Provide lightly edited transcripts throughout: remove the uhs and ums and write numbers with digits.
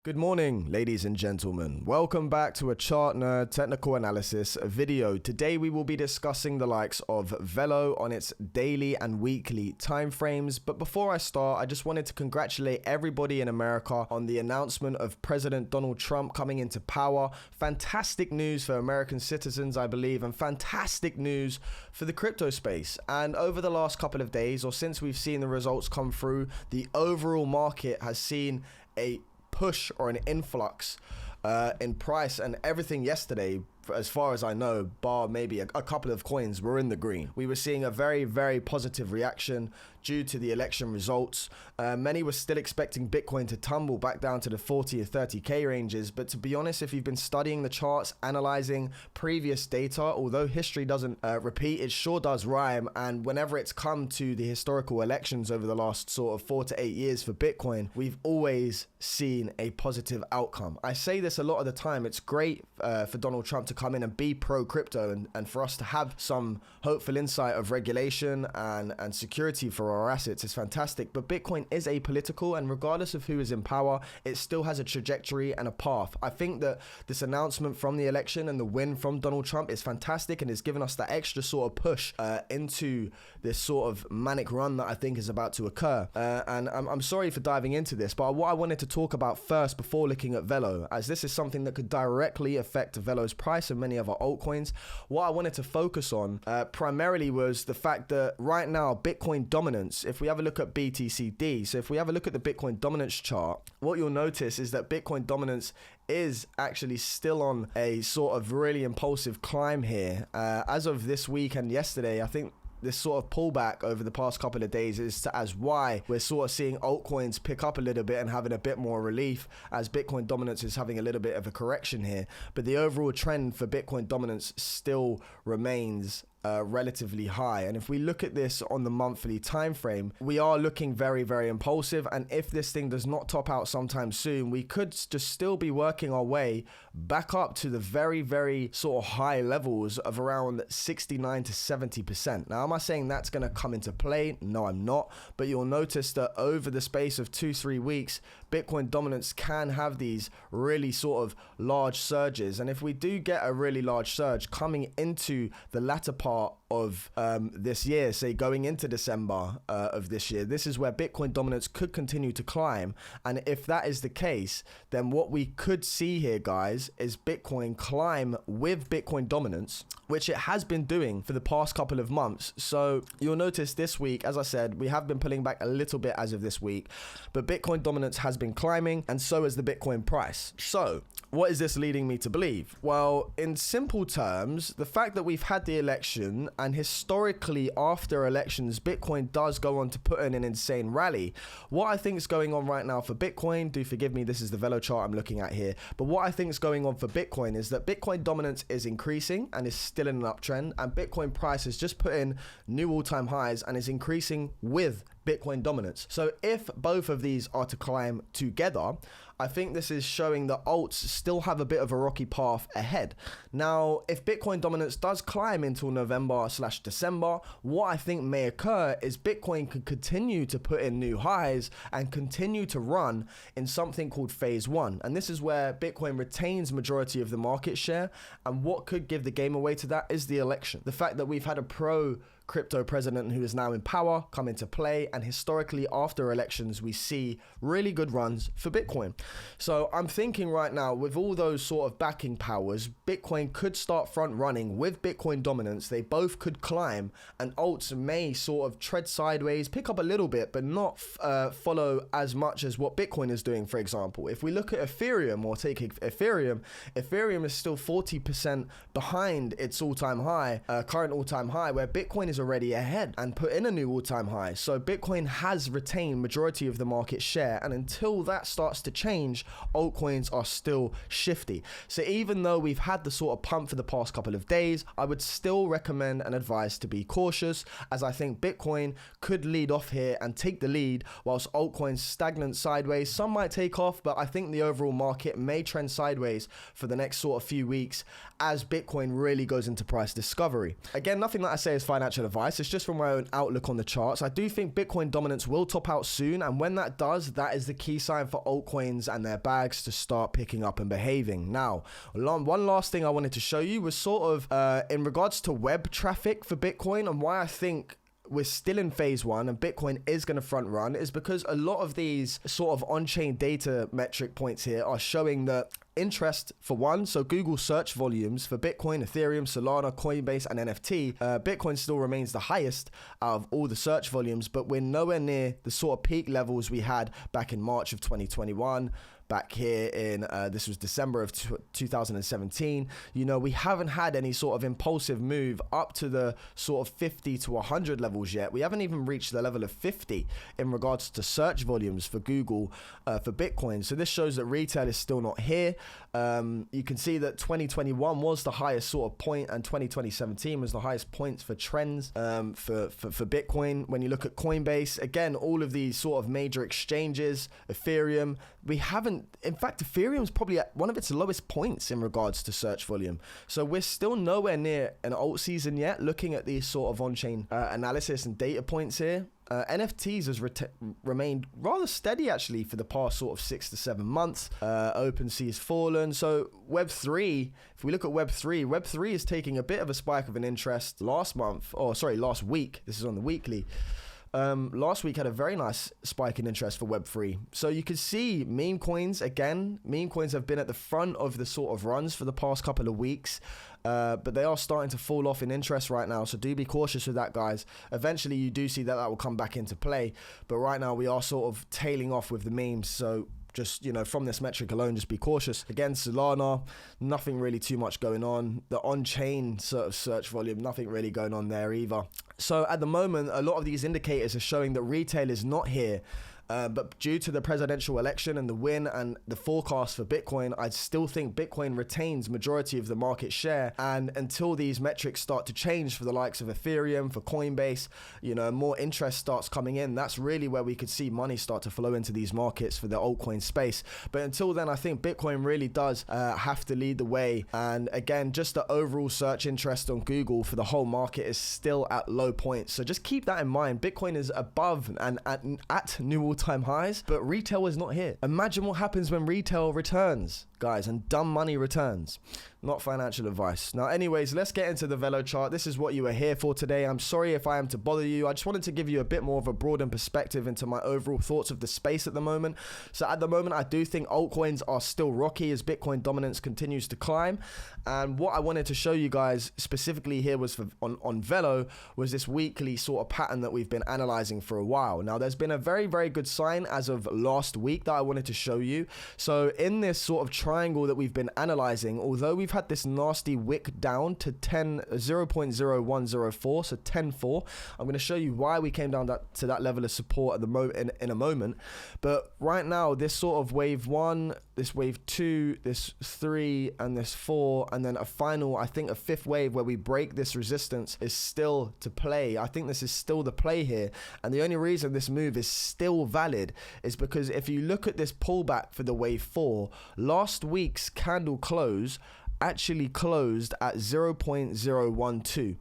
Good morning, ladies and gentlemen. Welcome back to a Chart Nerd Technical Analysis video. Today we will be discussing the likes of VELO on its daily and weekly timeframes. But before I start, I just wanted to congratulate everybody in America on the announcement of President Donald Trump coming into power. Fantastic news for American citizens, I believe, and fantastic news for the crypto space. And over the last couple of days, or since we've seen the results come through, the overall market has seen a push or an influx in price, and everything yesterday, as far as I know, bar maybe a couple of coins, were in the green. We were seeing a very, very positive reaction due to the election results. Many were still expecting Bitcoin to tumble back down to the 40 or 30k ranges, but to be honest, if you've been studying the charts, analyzing previous data, although history doesn't repeat, it sure does rhyme. And whenever it's come to the historical elections over the last sort of 4 to 8 years for Bitcoin, we've always seen a positive outcome. I say this a lot of the time. It's great for Donald Trump to come in and be pro crypto, and for us to have some hopeful insight of regulation and security for our assets is fantastic. But Bitcoin is apolitical, and regardless of who is in power, it still has a trajectory and a path. I think that this announcement from the election and the win from Donald Trump is fantastic, and has given us that extra sort of push into this sort of manic run that I think is about to occur. And I'm sorry for diving into this, but what I wanted to talk about first before looking at VELO, as this is something that could directly affect VELO's price and many other altcoins, what I wanted to focus on primarily was the fact that right now Bitcoin dominance, if we have a look at BTCD, so if we have a look at the Bitcoin dominance chart, what you'll notice is that Bitcoin dominance is actually still on a sort of really impulsive climb here. As of this week and yesterday, I think this sort of pullback over the past couple of days is as why we're sort of seeing altcoins pick up a little bit and having a bit more relief, as Bitcoin dominance is having a little bit of a correction here. But the overall trend for Bitcoin dominance still remains relatively high. And if we look at this on the monthly time frame, we are looking very, very impulsive. And if this thing does not top out sometime soon, we could just still be working our way back up to the very, very sort of high levels of around 69 to 70%. Now, am I saying that's going to come into play? No, I'm not. But you'll notice that over the space of 2-3 weeks, Bitcoin dominance can have these really sort of large surges. And if we do get a really large surge coming into the latter part of this year, say going into December of this year, this is where Bitcoin dominance could continue to climb. And if that is the case, then what we could see here, guys, is Bitcoin climb with Bitcoin dominance, which it has been doing for the past couple of months. So you'll notice this week, as I said, we have been pulling back a little bit as of this week, but Bitcoin dominance has been climbing, and so has the Bitcoin price. So what is this leading me to believe? Well, in simple terms, the fact that we've had the election, and historically after elections, Bitcoin does go on to put in an insane rally. What I think is going on right now for Bitcoin, do forgive me, this is the VELO chart I'm looking at here, but what I think is going on for Bitcoin is that Bitcoin dominance is increasing and is still in an uptrend, and Bitcoin price has just put in new all-time highs and is increasing with Bitcoin dominance. So if both of these are to climb together, I think this is showing that alts still have a bit of a rocky path ahead. Now, if Bitcoin dominance does climb until November/December, what I think may occur is Bitcoin could continue to put in new highs and continue to run in something called phase one. And this is where Bitcoin retains majority of the market share. And what could give the game away to that is the election. The fact that we've had a pro crypto president who is now in power come into play, and historically after elections we see really good runs for Bitcoin. So I'm thinking right now, with all those sort of backing powers, Bitcoin could start front running with Bitcoin dominance. They both could climb, and alts may sort of tread sideways, pick up a little bit, but not follow as much as what Bitcoin is doing. For example, if we look at Ethereum, or take Ethereum is still 40% behind its all-time high, current all-time high, where Bitcoin is already ahead and put in a new all-time high. So Bitcoin has retained majority of the market share, and until that starts to change, altcoins are still shifty. So even though we've had the sort of pump for the past couple of days, I would still recommend and advise to be cautious, as I think Bitcoin could lead off here and take the lead, whilst altcoins stagnant sideways. Some might take off, but I think the overall market may trend sideways for the next sort of few weeks as Bitcoin really goes into price discovery. Again, nothing that I say is financial advice. It's just from my own outlook on the charts. I do think Bitcoin dominance will top out soon, and when that does, that is the key sign for altcoins and their bags to start picking up and behaving. Now, one last thing I wanted to show you was sort of in regards to web traffic for Bitcoin, and why I think we're still in phase one and Bitcoin is going to front run is because a lot of these sort of on-chain data metric points here are showing that interest for one. So Google search volumes for Bitcoin, Ethereum, Solana, Coinbase, and NFT, Bitcoin still remains the highest out of all the search volumes, but we're nowhere near the sort of peak levels we had back in March of 2021. Back here in, this was December of 2017, you know, we haven't had any sort of impulsive move up to the sort of 50 to 100 levels yet. We haven't even reached the level of 50 in regards to search volumes for Google for Bitcoin. So this shows that retail is still not here. You can see that 2021 was the highest sort of point, and 2017 was the highest points for trends for Bitcoin. When you look at Coinbase, again, all of these sort of major exchanges, Ethereum, we haven't, in fact, Ethereum's probably at one of its lowest points in regards to search volume. So we're still nowhere near an alt season yet, looking at these sort of on-chain analysis and data points here. NFTs has remained rather steady actually for the past sort of 6 to 7 months. OpenSea has fallen. So Web3, if we look at Web3 is taking a bit of a spike of an interest last week. This is on the weekly. Last week had a very nice spike in interest for Web3. So you can see meme coins have been at the front of the sort of runs for the past couple of weeks. But they are starting to fall off in interest right now, so do be cautious with that, guys. Eventually you do see that will come back into play, but right now we are sort of tailing off with the memes, so just, you know, from this metric alone, just be cautious. Again, Solana, nothing really too much going on. The on-chain sort of search volume, nothing really going on there either. So at the moment, a lot of these indicators are showing that retail is not here. But due to the presidential election and the win and the forecast for Bitcoin, I still think Bitcoin retains majority of the market share. And until these metrics start to change for the likes of Ethereum, for Coinbase, you know, more interest starts coming in, that's really where we could see money start to flow into these markets for the altcoin space. But until then, I think Bitcoin really does have to lead the way. And again, just the overall search interest on Google for the whole market is still at low points. So just keep that in mind. Bitcoin is above and at new all-time highs, but retail is not here. Imagine what happens when retail returns, guys, and dumb money returns. Not financial advice. Now, anyways, let's get into the VELO chart. This is what you are here for today. I'm sorry if I am to bother you. I just wanted to give you a bit more of a broadened perspective into my overall thoughts of the space at the moment. So at the moment, I do think altcoins are still rocky as Bitcoin dominance continues to climb. And what I wanted to show you guys specifically here was on VELO was this weekly sort of pattern that we've been analyzing for a while. Now, there's been a very, very good sign as of last week that I wanted to show you. So in this sort of triangle that we've been analyzing, although we've had this nasty wick down to 0.0104, so 10.4. I'm going to show you why we came down to that level of support at the moment in a moment. But right now, this sort of wave 1, this wave 2, this 3, and this 4, and then a final, I think a 5th wave where we break this resistance is still to play. I think this is still the play here. And the only reason this move is still valid is because if you look at this pullback for the wave 4, last week's candle close actually closed at 0.012.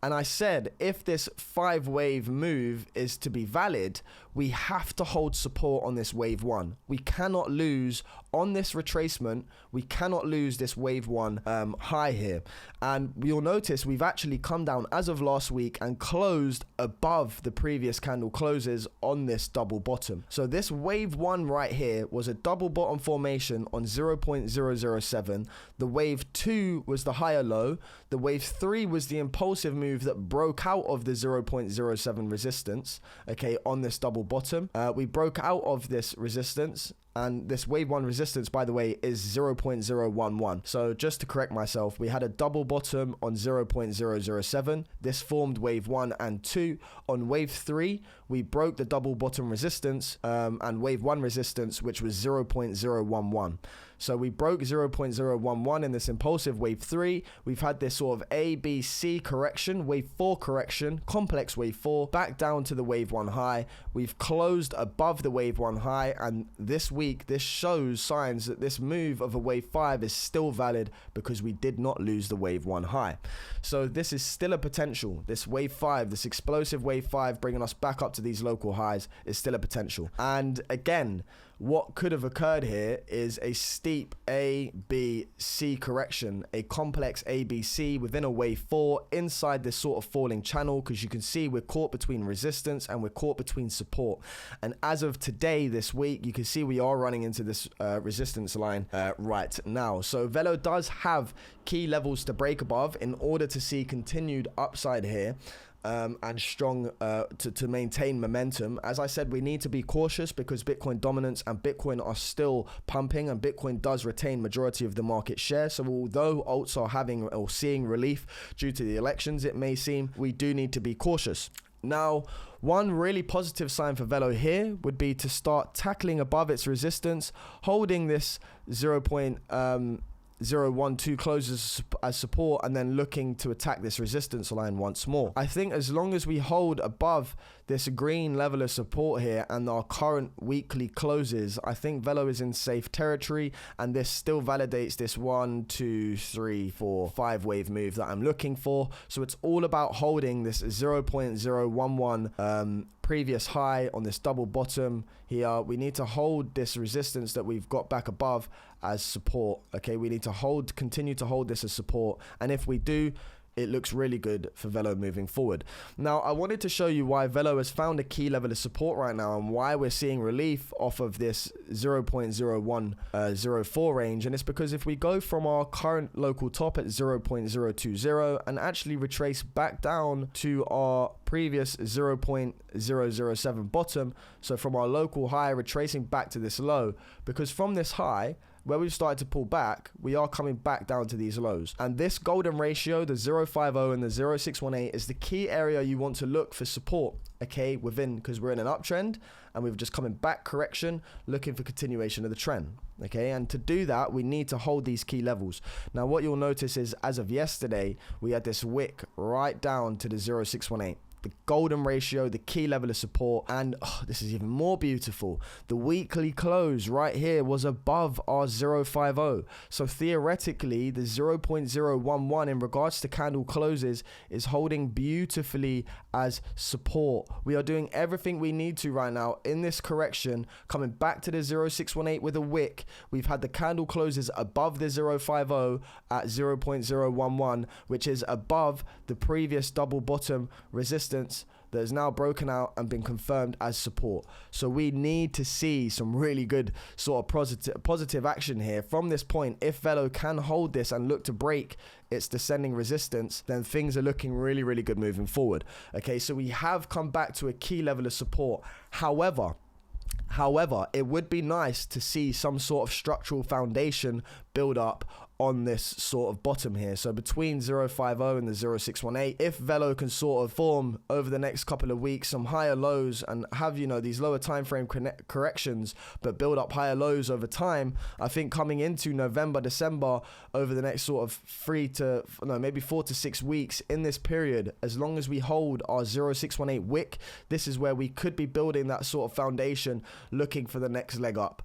And I said, if this 5-wave move is to be valid, we have to hold support on this wave 1. We cannot lose on this retracement. We cannot lose this wave 1 high here. And you'll notice we've actually come down as of last week and closed above the previous candle closes on this double bottom. So this wave 1 right here was a double bottom formation on 0.007. The wave 2 was the higher low. The wave 3 was the impulsive move that broke out of the 0.07 resistance, okay, on this double bottom. We broke out of this resistance, and this wave 1 resistance, by the way, is 0.011. So just to correct myself, we had a double bottom on 0.007. This formed wave 1 and 2. On wave 3, we broke the double bottom resistance and wave 1 resistance, which was 0.011. So we broke 0.011 in this impulsive wave 3. We've had this sort of A, B, C correction, wave 4 correction, complex wave 4, back down to the wave 1 high. We've closed above the wave 1 high, and this week week, this shows signs that this move of a wave 5 is still valid because we did not lose the wave 1 high. So this is still a potential. This wave 5, this explosive wave 5 bringing us back up to these local highs is still a potential. And again, what could have occurred here is a steep A, B, C correction, a complex A, B, C within a wave 4 inside this sort of falling channel, because you can see we're caught between resistance and we're caught between support. And as of today, this week, you can see we are running into this resistance line right now. So VELO does have key levels to break above in order to see continued upside here. And strong to maintain momentum. As I said, we need to be cautious because Bitcoin dominance and Bitcoin are still pumping, and Bitcoin does retain majority of the market share. So although alts are having or seeing relief due to the elections, it may seem, we do need to be cautious. Now, one really positive sign for VELO here would be to start tackling above its resistance, holding this 0.012 closes as support, and then looking to attack this resistance line once more. I think as long as we hold above this green level of support here and our current weekly closes, I think VELO is in safe territory, and this still validates this 1, 2, 3, 4, 5 wave move that I'm looking for. So it's all about holding this 0.011 previous high on this double bottom here. We need to hold this resistance that we've got back above as support. Okay, we need to continue to hold this as support, and if we do, it looks really good for VELO moving forward. Now, I wanted to show you why VELO has found a key level of support right now and why we're seeing relief off of this 0.0104 range. And it's because if we go from our current local top at 0.020 and actually retrace back down to our previous 0.007 bottom, so from our local high retracing back to this low, because from this high where we've started to pull back, we are coming back down to these lows. And this golden ratio, the 0.50 and the 0.618, is the key area you want to look for support, okay, within, because we're in an uptrend and we've just coming back correction, looking for continuation of the trend, okay? And to do that, we need to hold these key levels. Now, what you'll notice is, as of yesterday, we had this wick right down to the 0.618. The golden ratio, the key level of support, and this is even more beautiful. The weekly close right here was above our 0.50. So theoretically, the 0.011 in regards to candle closes is holding beautifully as support. We are doing everything we need to right now in this correction, coming back to the 0.618 with a wick. We've had the candle closes above the 0.50 at 0.011, which is above the previous double bottom resistance that is now broken out and been confirmed as support. So we need to see some really good sort of positive action here from this point. If VELO can hold this and look to break its descending resistance, then things are looking really, really good moving forward. Okay, so we have come back to a key level of support. However, it would be nice to see some sort of structural foundation build up on this sort of bottom here. So between 0.50 and the 0.618, if VELO can sort of form over the next couple of weeks some higher lows and have, you know, these lower time frame corrections, but build up higher lows over time, I think coming into November, December, over the next sort of maybe 4 to 6 weeks in this period, as long as we hold our 0.618 wick, this is where we could be building that sort of foundation, looking for the next leg up.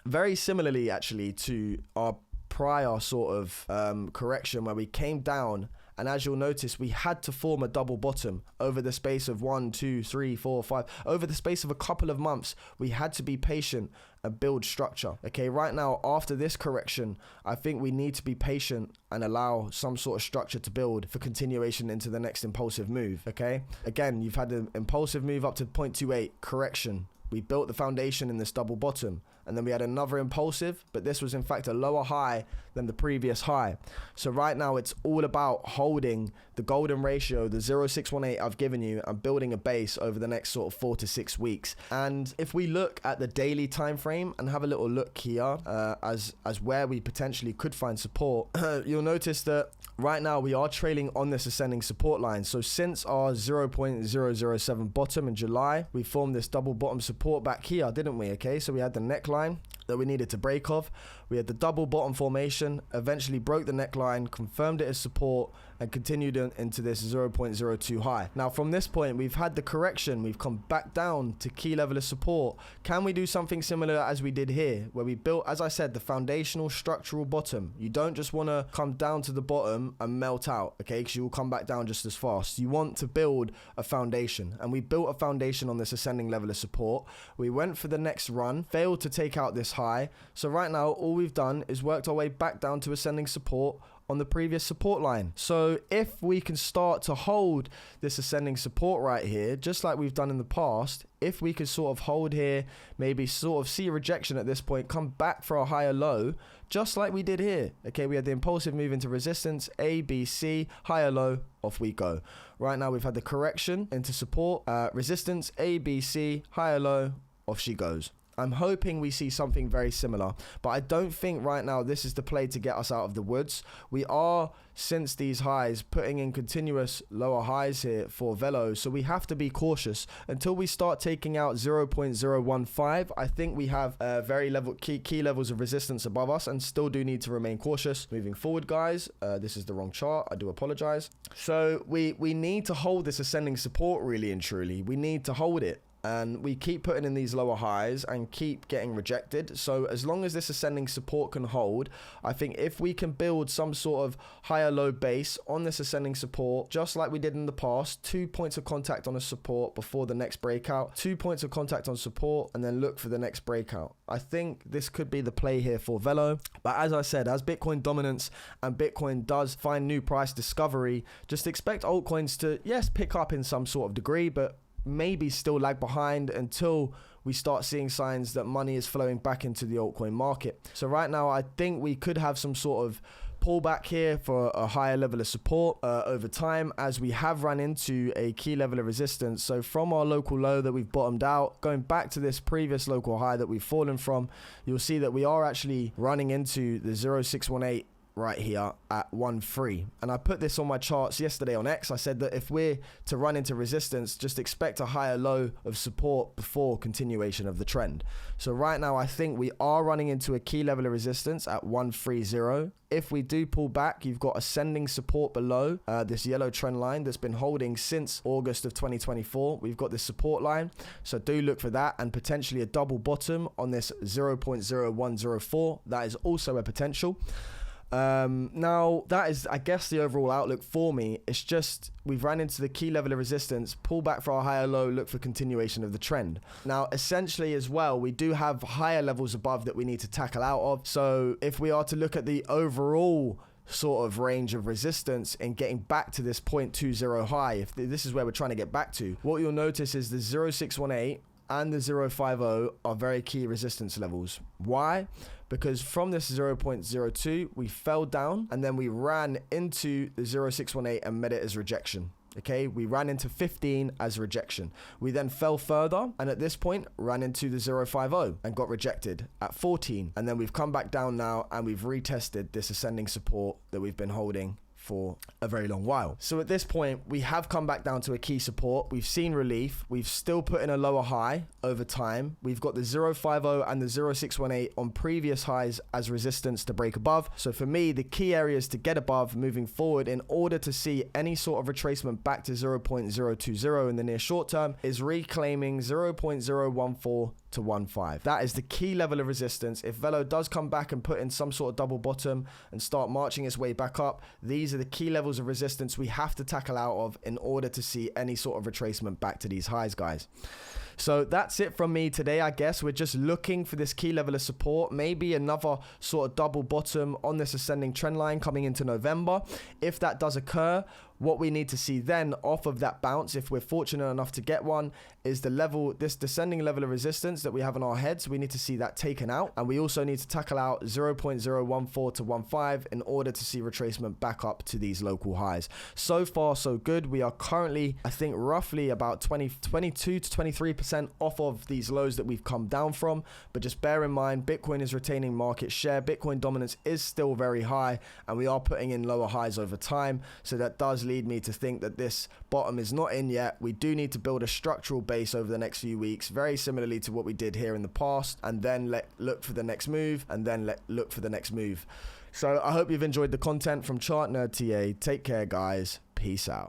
Very similarly, actually, to our prior sort of correction where we came down, and as you'll notice, we had to form a double bottom over the space of 1, 2, 3, 4, 5. Over the space of a couple of months, we had to be patient and build structure. Okay, right now, after this correction, I think we need to be patient and allow some sort of structure to build for continuation into the next impulsive move. Okay, again, you've had an impulsive move up to 0.28 correction. We built the foundation in this double bottom, and then we had another impulsive, but this was in fact a lower high than the previous high. So right now it's all about holding the golden ratio, the 0.618 I've given you, and building a base over the next sort of 4 to 6 weeks. And if we look at the daily time frame and have a little look here as where we potentially could find support, you'll notice that right now we are trailing on this ascending support line. So since our 0.007 bottom in July, we formed this double bottom support back here, didn't we? Okay, so we had the neckline, that we needed to break off. We had the double bottom formation, eventually broke the neckline, confirmed it as support, and continued into this 0.02 high. Now from this point, we've had the correction, we've come back down to key level of support. Can we do something similar as we did here, where we built, as I said, the foundational structural bottom? You don't just want to come down to the bottom and melt out, okay, because you will come back down just as fast. You want to build a foundation, and we built a foundation on this ascending level of support. We went for the next run, failed to take out this high. So right now, all we've done is worked our way back down to ascending support on the previous support line. So if we can start to hold this ascending support right here, just like we've done in the past, if we could sort of hold here, maybe sort of see a rejection at this point, come back for a higher low, just like we did here. Okay, we had the impulsive move into resistance, A, B, C, higher low, off we go. Right now we've had the correction into support, resistance, A, B, C, higher low, off she goes. I'm hoping we see something very similar, but I don't think right now this is the play to get us out of the woods. We are, since these highs, putting in continuous lower highs here for VELO, so we have to be cautious until we start taking out 0.015. I think we have very key levels of resistance above us and still do need to remain cautious. Moving forward, guys, this is the wrong chart. I do apologize. So we need to hold this ascending support really and truly. We need to hold it. And we keep putting in these lower highs and keep getting rejected. So as long as this ascending support can hold, I think if we can build some sort of higher low base on this ascending support, just like we did in the past, 2 points of contact on a support before the next breakout, 2 points of contact on support, and then look for the next breakout. I think this could be the play here for VELO. But as I said, as Bitcoin dominance and Bitcoin does find new price discovery, just expect altcoins to, yes, pick up in some sort of degree, but maybe still lag behind until we start seeing signs that money is flowing back into the altcoin market. So right now, I think we could have some sort of pullback here for a higher level of support over time, as we have run into a key level of resistance. So from our local low that we've bottomed out, going back to this previous local high that we've fallen from, you'll see that we are actually running into the 0618 right here at 1.3. And I put this on my charts yesterday on X. I said that if we're to run into resistance, just expect a higher low of support before continuation of the trend. So right now, I think we are running into a key level of resistance at 130. If we do pull back, you've got ascending support below this yellow trend line that's been holding since August of 2024. We've got this support line, so do look for that, and potentially a double bottom on this 0.0104. That is also a potential. Now that is, I guess, the overall outlook for me. It's just we've ran into the key level of resistance, pull back for a higher low, look for continuation of the trend. Now essentially as well, we do have higher levels above that we need to tackle out of. So if we are to look at the overall sort of range of resistance and getting back to this 0.20 high, if this is where we're trying to get back to, what you'll notice is the 0618 and the 050 are very key resistance levels. Why? Because from this 0.02, we fell down and then we ran into the 0618 and met it as rejection. Okay, we ran into 15 as rejection. We then fell further and at this point ran into the 050 and got rejected at 14. And then we've come back down now and we've retested this ascending support that we've been holding for a very long while. So at this point, we have come back down to a key support. We've seen relief. We've still put in a lower high over time. We've got the 050 and the 0618 on previous highs as resistance to break above. So for me, the key areas to get above moving forward in order to see any sort of retracement back to 0.020 in the near short term is reclaiming 0.014 to 1.5. That is the key level of resistance. If VELO does come back and put in some sort of double bottom and start marching its way back up, these are the key levels of resistance we have to tackle out of in order to see any sort of retracement back to these highs, guys. So that's it from me today. I guess we're just looking for this key level of support, maybe another sort of double bottom on this ascending trend line coming into November. If that does occur, what we need to see then off of that bounce, if we're fortunate enough to get one, is the level, this descending level of resistance that we have on our heads. We need to see that taken out, and we also need to tackle out 0.014 to 1.5 in order to see retracement back up to these local highs. So far so good. We are currently, I think, roughly about 22 to 23% 10% off of these lows that we've come down from. But just bear in mind, Bitcoin is retaining market share. Bitcoin dominance is still very high, and we are putting in lower highs over time. So that does lead me to think that this bottom is not in yet. We do need to build a structural base over the next few weeks, very similarly to what we did here in the past, and then look for the next move, and then look for the next move. So I hope you've enjoyed the content from Chart Nerd TA. Take care, guys. Peace out.